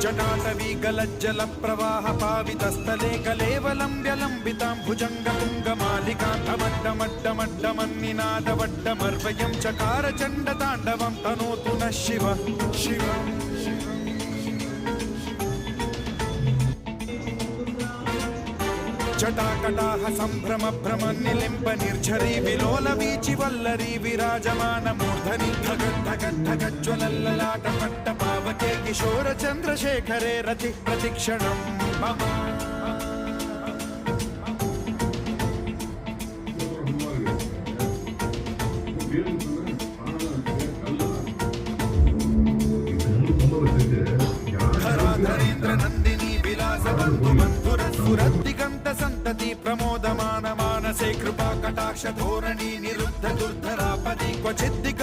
जटाटवी गलज्जल प्रवाह पावितस्थले कलेवलम्ब्यलम्बितां भुजङ्गतुङ्गमालिकान्तमड्डमड्डमड्डमन्निनादवड्डमर्वयं चकार चण्डताण्डवं तनोतु नः शिव शिव जटाकटाह सम्भ्रम भ्रम निलिम्ब निर्झरी विलोल वीचि वल्लरी विराजमान मूर्धनि धगद्धगद्धगज्ज्वलल्ललाट पट्ट पावके किशोर चन्द्रशेखरे रति प्रतिक्षणं मम धराधरेन्द्र नन्दिनी विलास बन्धु बन्धुर सुरद्दिगन्त सन्तति प्रमोदमान मानसे कृपा कटाक्ष धोरणी निरुद्ध दुर्धरापदि क्वचिद्दिक